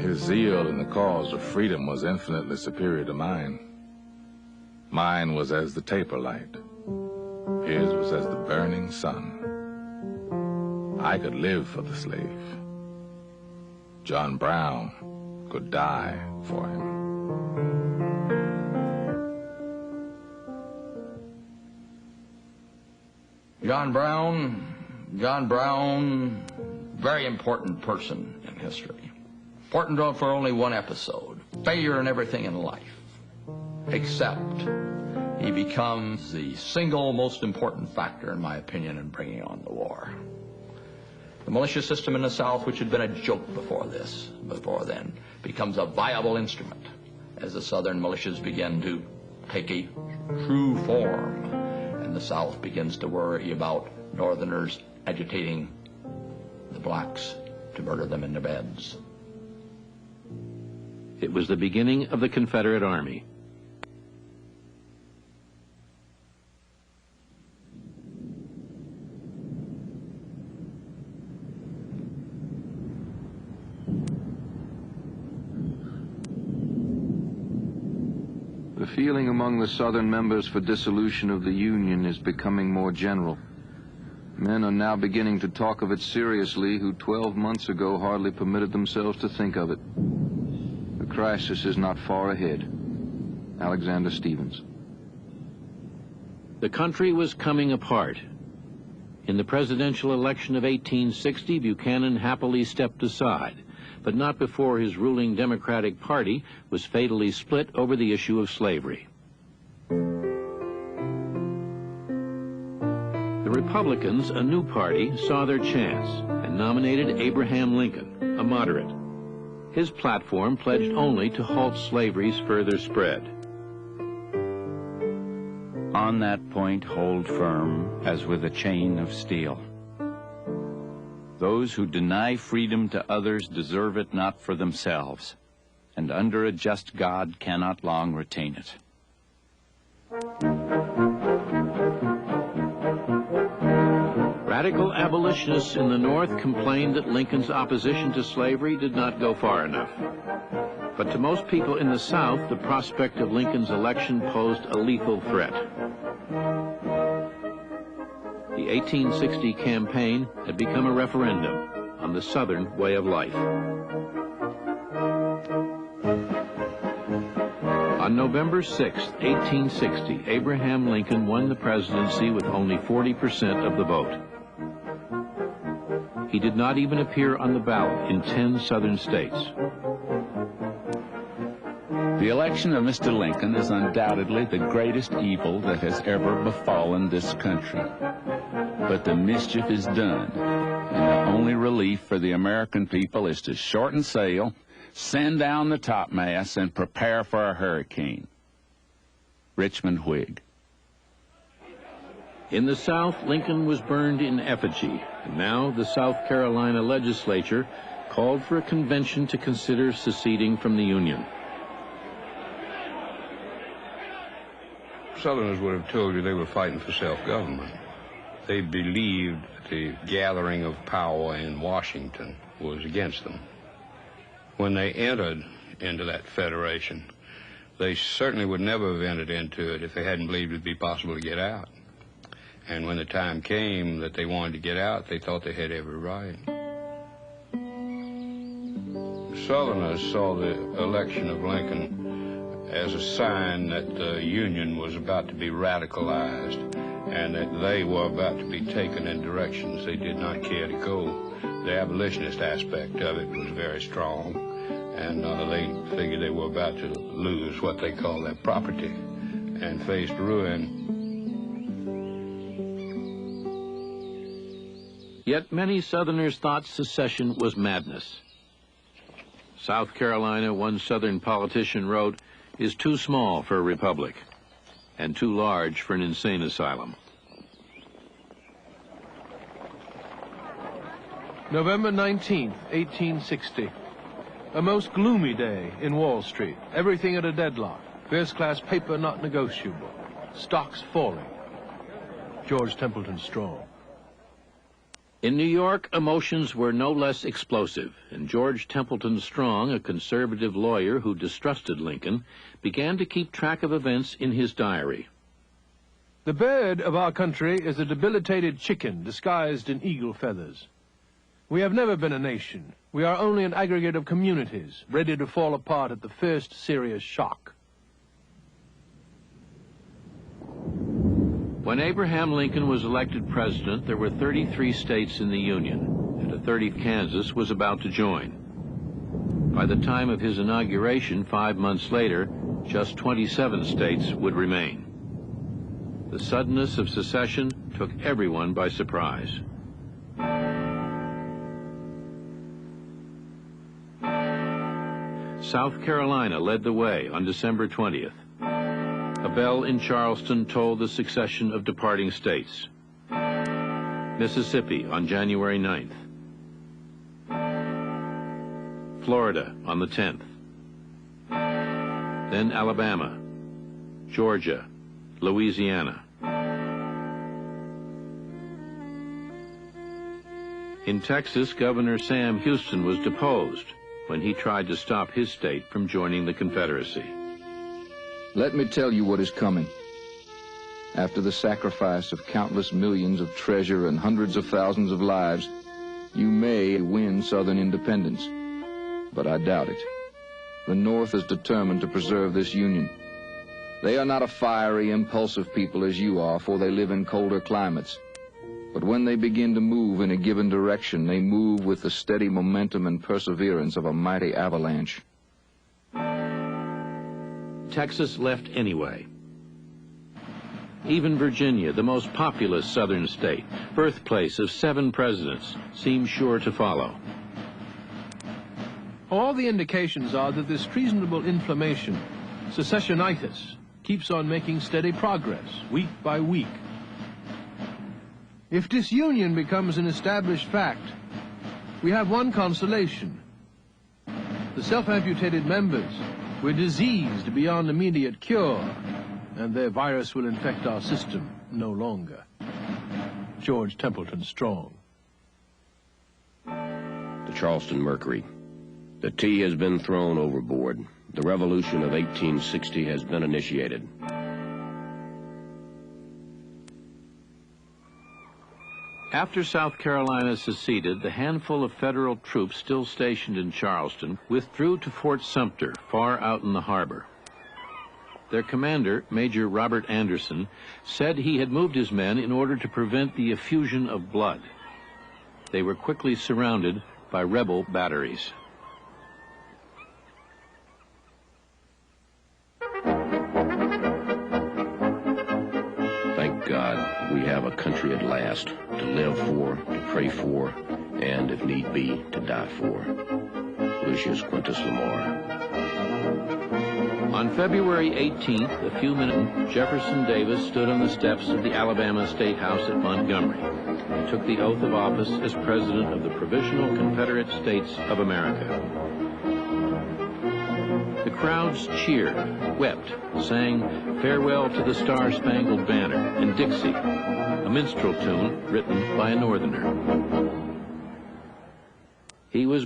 His zeal in the cause of freedom was infinitely superior to mine. Mine was as the taper light. His was as the burning sun. I could live for the slave. John Brown could die for him. John Brown, very important person in history. Important for only one episode. Failure in everything in life, except he becomes the single most important factor, in my opinion, in bringing on the war. The militia system in the South, which had been a joke before then, becomes a viable instrument as the Southern militias begin to take a true form, and the South begins to worry about Northerners agitating the blacks to murder them in their beds. It was the beginning of the Confederate Army. The feeling among the Southern members for dissolution of the Union is becoming more general. Men are now beginning to talk of it seriously who 12 months ago hardly permitted themselves to think of it. The crisis is not far ahead. Alexander Stevens. The country was coming apart. In the presidential election of 1860, Buchanan happily stepped aside, but not before his ruling Democratic Party was fatally split over the issue of slavery. The Republicans, a new party, saw their chance and nominated Abraham Lincoln, a moderate. His platform pledged only to halt slavery's further spread. On that point, hold firm as with a chain of steel. Those who deny freedom to others deserve it not for themselves, and under a just God cannot long retain it. Radical abolitionists in the North complained that Lincoln's opposition to slavery did not go far enough. But to most people in the South, the prospect of Lincoln's election posed a lethal threat. The 1860 campaign had become a referendum on the Southern way of life. On November 6, 1860, Abraham Lincoln won the presidency with only 40% of the vote. He did not even appear on the ballot in 10 Southern states. The election of Mr. Lincoln is undoubtedly the greatest evil that has ever befallen this country. But the mischief is done, and the only relief for the American people is to shorten sail, send down the topmasts, and prepare for a hurricane. Richmond Whig. In the South, Lincoln was burned in effigy, and now the South Carolina legislature called for a convention to consider seceding from the Union. Southerners would have told you they were fighting for self-government. They believed the gathering of power in Washington was against them. When they entered into that federation, they certainly would never have entered into it if they hadn't believed it'd be possible to get out. And when the time came that they wanted to get out, they thought they had every right. The Southerners saw the election of Lincoln as a sign that the Union was about to be radicalized and that they were about to be taken in directions they did not care to go. The abolitionist aspect of it was very strong, and they figured they were about to lose what they call their property and faced ruin. Yet many Southerners thought secession was madness. South Carolina, one Southern politician wrote, is too small for a republic and too large for an insane asylum. November 19th, 1860. A most gloomy day in Wall Street. Everything at a deadlock. First-class paper not negotiable. Stocks falling. George Templeton Strong. In New York, emotions were no less explosive, and George Templeton Strong, a conservative lawyer who distrusted Lincoln, began to keep track of events in his diary. The bird of our country is a debilitated chicken disguised in eagle feathers. We have never been a nation. We are only an aggregate of communities, ready to fall apart at the first serious shock. When Abraham Lincoln was elected president, there were 33 states in the Union, and a 30th Kansas was about to join. By the time of his inauguration, 5 months later, just 27 states would remain. The suddenness of secession took everyone by surprise. South Carolina led the way on December 20th. A bell in Charleston tolled the succession of departing states. Mississippi on January 9th. Florida on the 10th. Then Alabama, Georgia, Louisiana. In Texas, Governor Sam Houston was deposed when he tried to stop his state from joining the Confederacy. Let me tell you what is coming. After the sacrifice of countless millions of treasure and hundreds of thousands of lives, you may win Southern independence. But I doubt it. The North is determined to preserve this Union. They are not a fiery, impulsive people as you are, for they live in colder climates. But when they begin to move in a given direction, they move with the steady momentum and perseverance of a mighty avalanche. Texas left anyway. Even Virginia, the most populous southern state, birthplace of 7 presidents, seemed sure to follow. All the indications are that this treasonable inflammation, secessionitis, keeps on making steady progress, week by week. If disunion becomes an established fact, we have one consolation. The self-amputated members were diseased beyond immediate cure, and their virus will infect our system no longer. George Templeton Strong. The Charleston Mercury. The tea has been thrown overboard. The revolution of 1860 has been initiated. After South Carolina seceded, the handful of federal troops still stationed in Charleston withdrew to Fort Sumter, far out in the harbor. Their commander, Major Robert Anderson, said he had moved his men in order to prevent the effusion of blood. They were quickly surrounded by rebel batteries. Thank God we have a country at last to live for, to pray for, and, if need be, to die for. Lucius Quintus Lamar. On February 18th, a few minutes, Jefferson Davis stood on the steps of the Alabama State House at Montgomery and took the oath of office as President of the Provisional Confederate States of America. The crowds cheered, wept, sang Farewell to the Star-Spangled Banner and Dixie, a minstrel tune written by a Northerner. He was